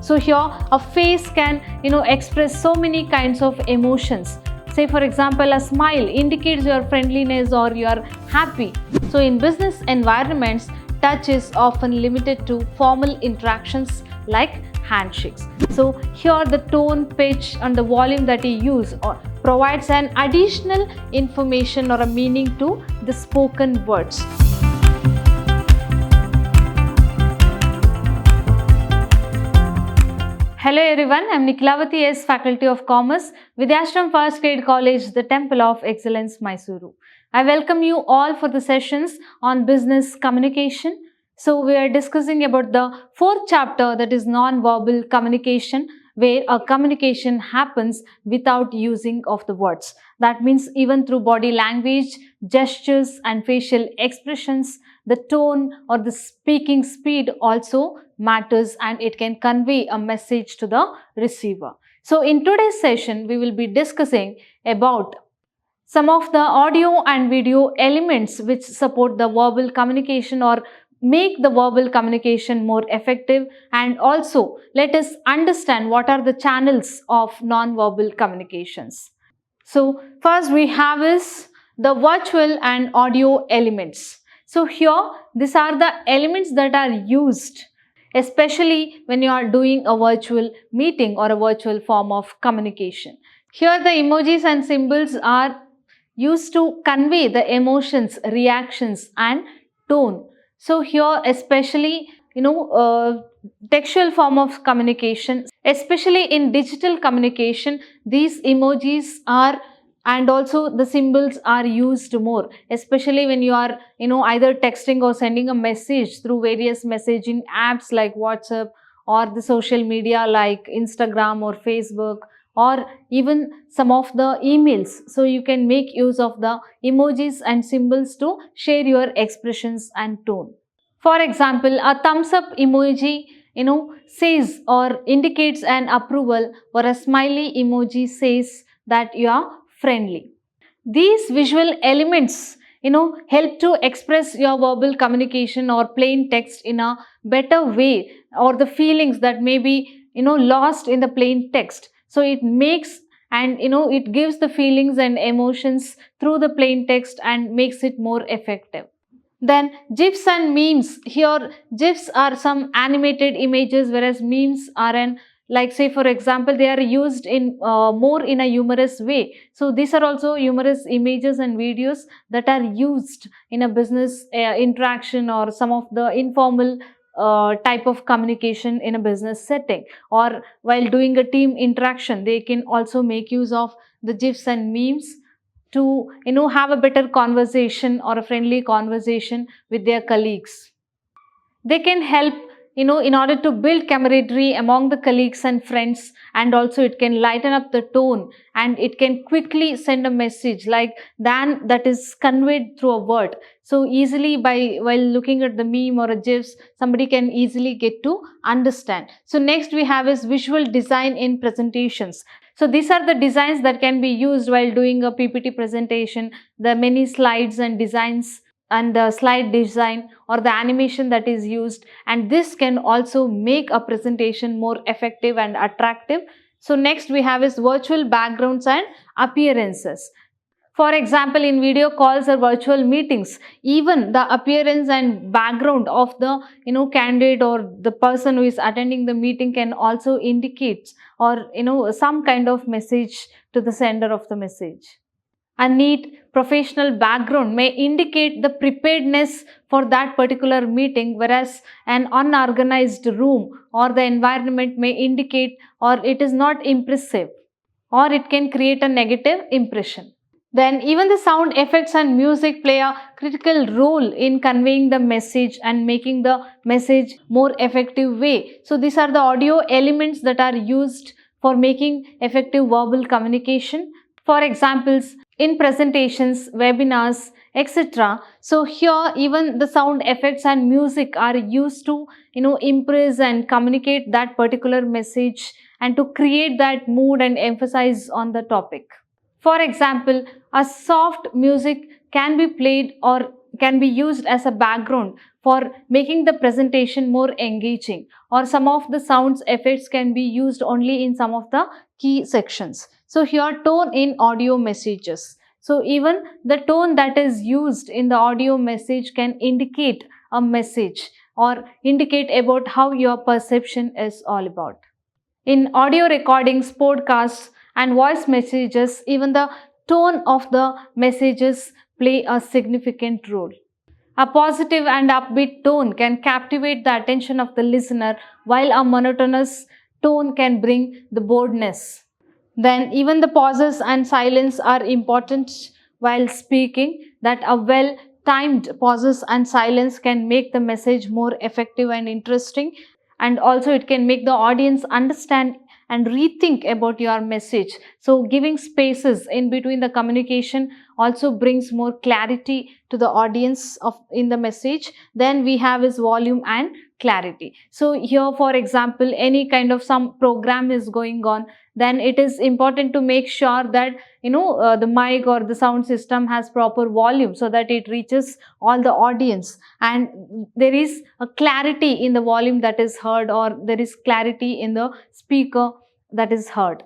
So here a face can express so many kinds of emotions. Say for example, a smile indicates your friendliness or you are happy. So in business environments, touch is often limited to formal interactions like handshakes. So here the tone, pitch and the volume that you use provides an additional information or a meaning to the spoken words. Hello everyone, I am Nikhilavati S, Faculty of Commerce, Vidhyaashram First Grade College, the Temple of Excellence, MYSURU. I welcome you all for the sessions on business communication. So we are discussing about the fourth chapter, that is non-verbal communication, where a communication happens without using of the words. That means even through body language, gestures and facial expressions, the tone or the speaking speed also matters and it can convey a message to the receiver. So in today's session, we will be discussing about some of the audio and video elements which support the verbal communication or make the verbal communication more effective, and also let us understand what are the channels of non-verbal communications. So first we have is the virtual and audio elements. So here these are the elements that are used especially when you are doing a virtual meeting or a virtual form of communication. Here the emojis and symbols are used to convey the emotions, reactions and tone. So here especially textual form of communication, especially in digital communication, these emojis are and also the symbols are used more, especially when you are either texting or sending a message through various messaging apps like WhatsApp or the social media like Instagram or Facebook, or even some of the emails. So you can make use of the emojis and symbols to share your expressions and tone. For example, a thumbs up emoji says or indicates an approval, or a smiley emoji says that you are friendly. These visual elements help to express your verbal communication or plain text in a better way, or the feelings that may be lost in the plain text. So it makes and it gives the feelings and emotions through the plain text and makes it more effective. Then GIFs and memes. Here GIFs are some animated images, whereas memes are like say for example they are used in more in a humorous way. So these are also humorous images and videos that are used in a business interaction or some of the informal type of communication in a business setting, or while doing a team interaction they can also make use of the GIFs and memes to have a better conversation or a friendly conversation with their colleagues. They can help in order to build camaraderie among the colleagues and friends, and also it can lighten up the tone and it can quickly send a message like than that is conveyed through a word. So easily while looking at the meme or a GIFs, somebody can easily get to understand. So next we have is visual design in presentations. So these are the designs that can be used while doing a PPT presentation, the many slides and designs and the slide design or the animation that is used, and this can also make a presentation more effective and attractive. So next we have is virtual backgrounds and appearances. For example, in video calls or virtual meetings, even the appearance and background of the candidate or the person who is attending the meeting can also indicate or some kind of message to the sender of the message. A neat professional background may indicate the preparedness for that particular meeting, whereas an unorganized room or the environment may indicate or it is not impressive, or it can create a negative impression. Then even the sound effects and music play a critical role in conveying the message and making the message more effective way. So these are the audio elements that are used for making effective verbal communication. For examples, in presentations, webinars, etc. So here even the sound effects and music are used to impress and communicate that particular message and to create that mood and emphasize on the topic. For example, a soft music can be played or can be used as a background for making the presentation more engaging, or some of the sounds effects can be used only in some of the key sections. So here, tone in audio messages. So even the tone that is used in the audio message can indicate a message or indicate about how your perception is all about. In audio recordings, podcasts, and voice messages, even the tone of the messages play a significant role. A positive and upbeat tone can captivate the attention of the listener, while a monotonous tone can bring the boredness. Then even the pauses and silence are important while speaking, that a well timed pauses and silence can make the message more effective and interesting, and also it can make the audience understand and rethink about your message. So giving spaces in between the communication also brings more clarity to the audience of in the message. Then we have is volume and clarity. So here, for example, any kind of some program is going on, then it is important to make sure that the mic or the sound system has proper volume so that it reaches all the audience, and there is a clarity in the volume that is heard, or there is clarity in the speaker that is heard.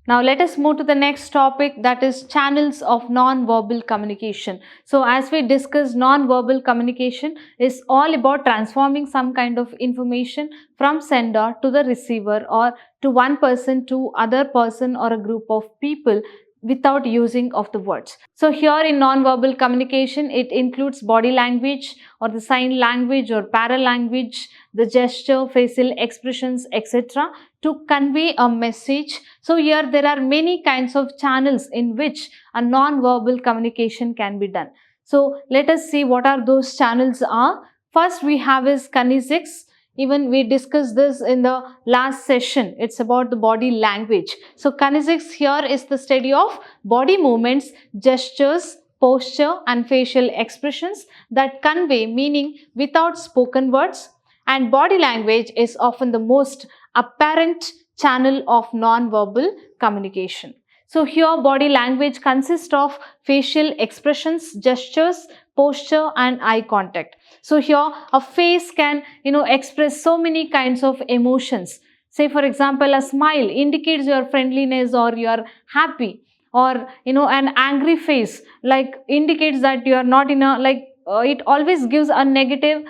Now let us move to the next topic, that is channels of non-verbal communication. So as we discussed, non-verbal communication is all about transforming some kind of information from sender to the receiver, or to one person to other person or a group of people without using of the words. So here in non-verbal communication, it includes body language or the sign language or paralanguage, the gesture, facial expressions, etc. to convey a message. So here there are many kinds of channels in which a non-verbal communication can be done. So let us see what are those channels are. First we have is kinesics. Even we discussed this in the last session. It's about the body language. So kinesics here is the study of body movements, gestures, posture and facial expressions that convey meaning without spoken words. And body language is often the most apparent channel of non-verbal communication. So here body language consists of facial expressions, gestures, posture and eye contact. So here a face can express so many kinds of emotions. Say for example, a smile indicates your friendliness or you are happy, or an angry face like indicates that you are not in a it always gives a negative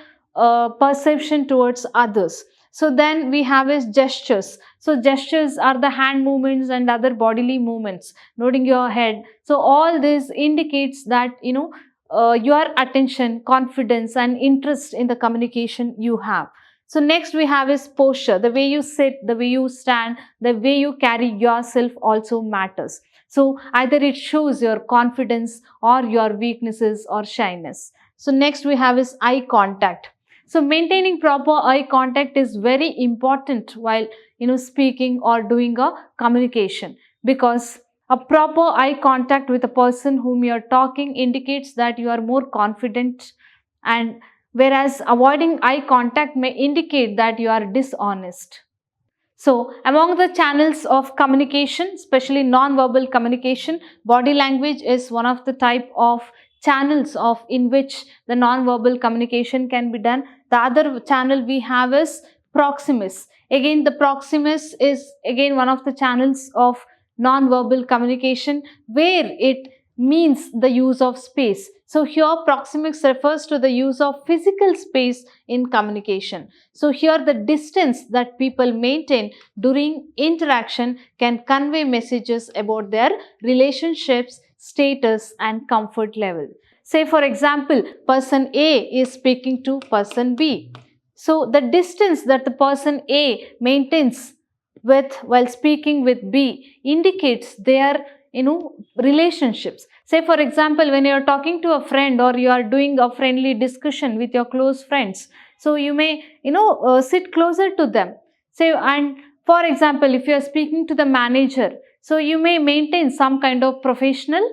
perception towards others. So then we have is gestures. So gestures are the hand movements and other bodily movements, nodding your head. So all this indicates that your attention, confidence and interest in the communication you have. So next we have is posture. The way you sit, the way you stand, the way you carry yourself also matters. So either it shows your confidence or your weaknesses or shyness. So next we have is eye contact. So maintaining proper eye contact is very important while speaking or doing a communication, because a proper eye contact with a person whom you are talking indicates that you are more confident, and whereas avoiding eye contact may indicate that you are dishonest. So among the channels of communication, especially non-verbal communication, body language is one of the type of channels in which the non-verbal communication can be done. The other channel we have is proximus. Again, the proximus is again one of the channels of non-verbal communication, where it means the use of space. So here proxemics refers to the use of physical space in communication. So here the distance that people maintain during interaction can convey messages about their relationships, status and comfort level. Say for example, person A is speaking to person B. So the distance that the person A maintains while speaking with B indicates their relationships. Say for example, when you are talking to a friend or you are doing a friendly discussion with your close friends, so you may sit closer to them. Say, and for example, if you are speaking to the manager, so you may maintain some kind of professional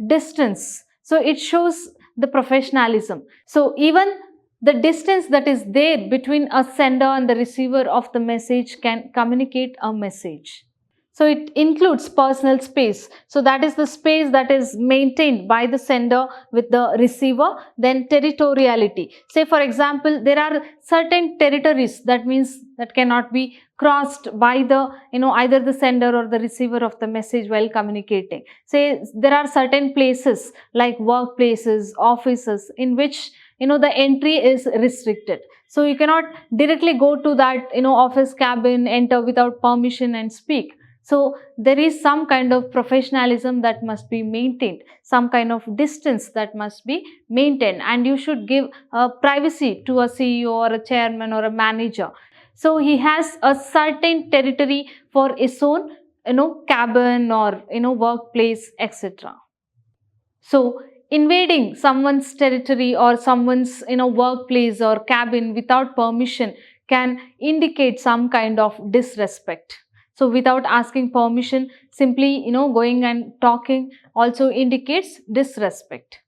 distance. So it shows the professionalism. So even the distance that is there between a sender and the receiver of the message can communicate a message. So it includes personal space. So that is the space that is maintained by the sender with the receiver. Then territoriality. Say for example, there are certain territories, that means that cannot be crossed by the, either the sender or the receiver of the message while communicating. Say there are certain places like workplaces, offices, in which the entry is restricted. So you cannot directly go to that office cabin, enter without permission and speak. So there is some kind of professionalism that must be maintained, some kind of distance that must be maintained, and you should give privacy to a CEO or a chairman or a manager. So he has a certain territory for his own cabin or workplace, etc. So invading someone's territory or someone's workplace or cabin without permission can indicate some kind of disrespect. So without asking permission, simply going and talking also indicates disrespect.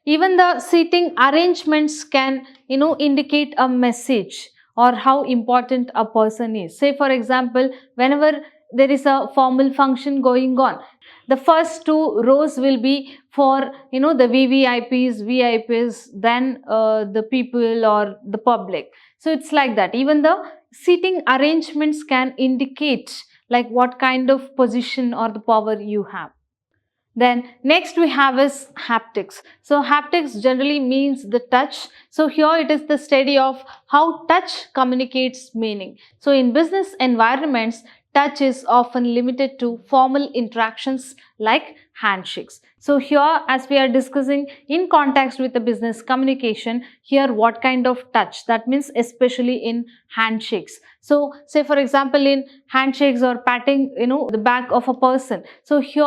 Even the seating arrangements can indicate a message or how important a person is. Say for example, whenever there is a formal function going on, the first two rows will be for the VVIPs, VIPs, then the people or the public. So it's like that. Even the seating arrangements can indicate like what kind of position or the power you have. Then next we have is haptics. So haptics generally means the touch. So here it is the study of how touch communicates meaning. So in business environments, touch is often limited to formal interactions like handshakes. So here, as we are discussing in context with the business communication, here what kind of touch? That means especially in handshakes. So say for example, in handshakes or patting the back of a person. So here,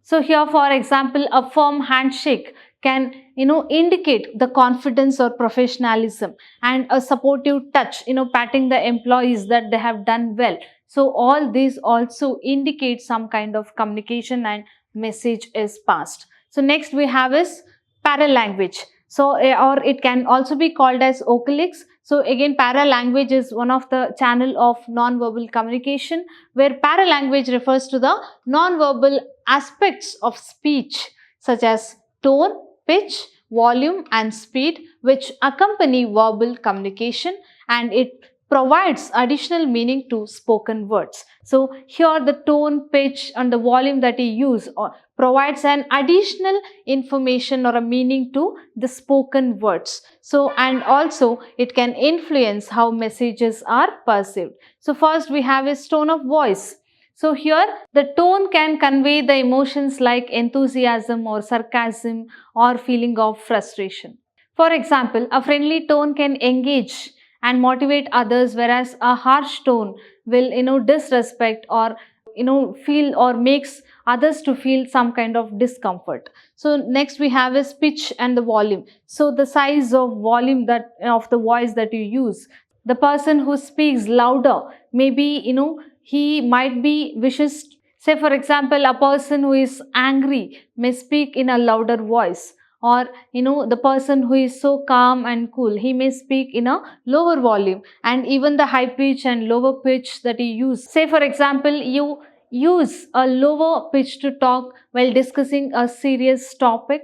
for example, a firm handshake can indicate the confidence or professionalism, and a supportive touch, patting the employees that they have done well. So all these also indicate some kind of communication and message is passed. So next we have is paralanguage. So or it can also be called as oculix. So again, paralanguage is one of the channel of non-verbal communication, where paralanguage refers to the non-verbal aspects of speech such as tone, pitch, volume and speed, which accompany verbal communication, and it provides additional meaning to spoken words. So here the tone, pitch and the volume that you use provides an additional information or a meaning to the spoken words. So and also it can influence how messages are perceived. So first we have a tone of voice. So here the tone can convey the emotions like enthusiasm or sarcasm or feeling of frustration. For example, a friendly tone can engage and motivate others, whereas a harsh tone will disrespect or feel or makes others to feel some kind of discomfort. So next we have is pitch and the volume. So the size of volume that of the voice that you use. The person who speaks louder, maybe he might be wishes. Say for example, a person who is angry may speak in a louder voice, or the person who is so calm and cool, he may speak in a lower volume. And even the high pitch and lower pitch that you use. Say for example, you use a lower pitch to talk while discussing a serious topic,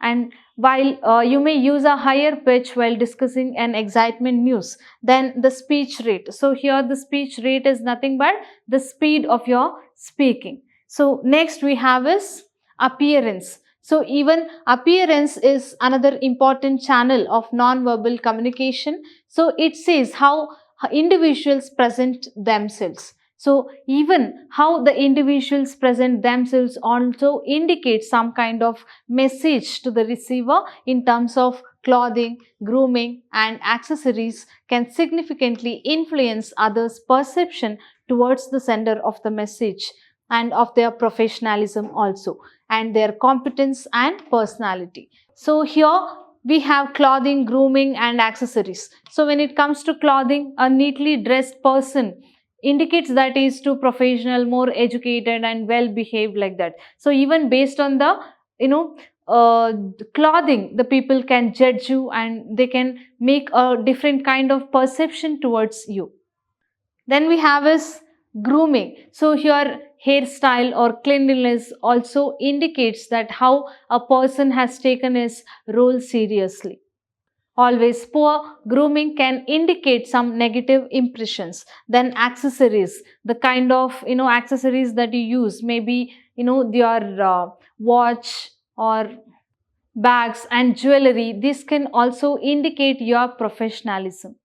and while you may use a higher pitch while discussing an excitement news. Then the speech rate. So here the speech rate is nothing but the speed of your speaking. So next we have is appearance. So even appearance is another important channel of non-verbal communication. So it says how individuals present themselves. So even how the individuals present themselves also indicates some kind of message to the receiver in terms of clothing, grooming and accessories can significantly influence others' perception towards the sender of the message, and of their professionalism also, and their competence and personality. So here we have clothing, grooming and accessories. So when it comes to clothing, a neatly dressed person indicates that he is too professional, more educated and well behaved, like that. So even based on the clothing, the people can judge you and they can make a different kind of perception towards you. Then we have is Grooming. So your hairstyle or cleanliness also indicates that how a person has taken his role seriously. Always poor grooming can indicate some negative impressions. Then accessories, the kind of accessories that you use, maybe your watch or bags and jewelry, this can also indicate your professionalism.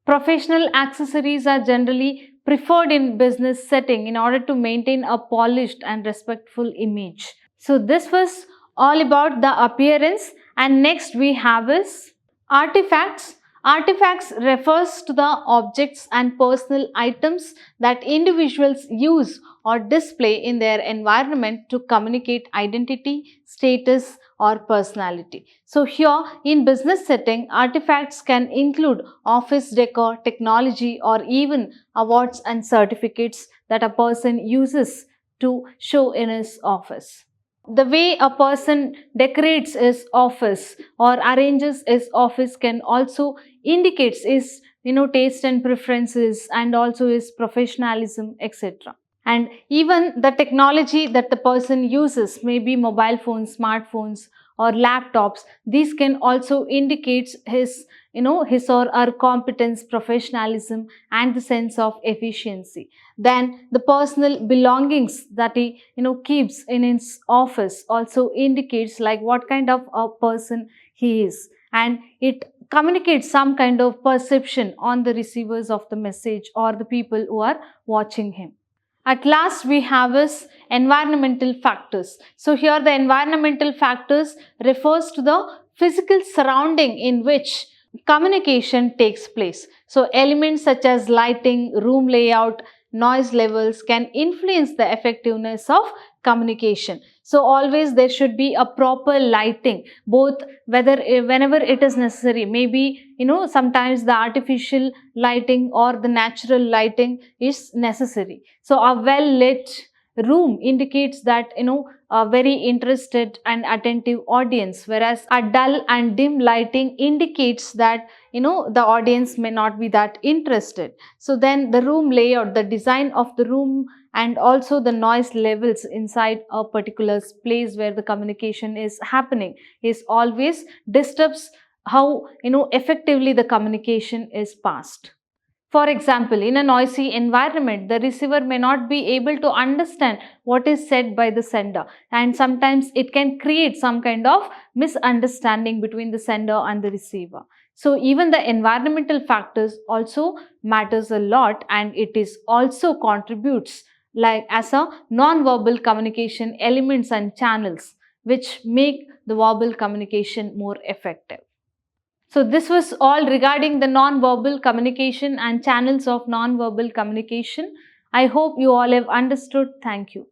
Professional accessories are generally preferred in business setting in order to maintain a polished and respectful image. So this was all about the appearance, and next we have is artifacts. Artifacts refers to the objects and personal items that individuals use or display in their environment to communicate identity, status or personality. So here in business setting, artifacts can include office decor, technology or even awards and certificates that a person uses to show in his office. The way a person decorates his office or arranges his office can also indicates his taste and preferences and also his professionalism, etc. And even the technology that the person uses, maybe mobile phones, smartphones or laptops, these can also indicate his his or her competence, professionalism and the sense of efficiency. Then the personal belongings that he keeps in his office also indicates like what kind of a person he is, and it communicates some kind of perception on the receivers of the message or the people who are watching him. At last we have is environmental factors. So here the environmental factors refers to the physical surrounding in which communication takes place. So elements such as lighting, room layout, noise levels can influence the effectiveness of communication. So always there should be a proper lighting, both whenever it is necessary. Maybe sometimes the artificial lighting or the natural lighting is necessary. So a well lit room indicates that a very interested and attentive audience, whereas a dull and dim lighting indicates that the audience may not be that interested. So then the room layout, the design of the room and also the noise levels inside a particular place where the communication is happening is always disturbs how effectively the communication is passed. For example, in a noisy environment, the receiver may not be able to understand what is said by the sender, and sometimes it can create some kind of misunderstanding between the sender and the receiver. So even the environmental factors also matters a lot, and it is also contributes like as a non-verbal communication elements and channels which make the verbal communication more effective. So this was all regarding the non-verbal communication and channels of non-verbal communication. I hope you all have understood. Thank you.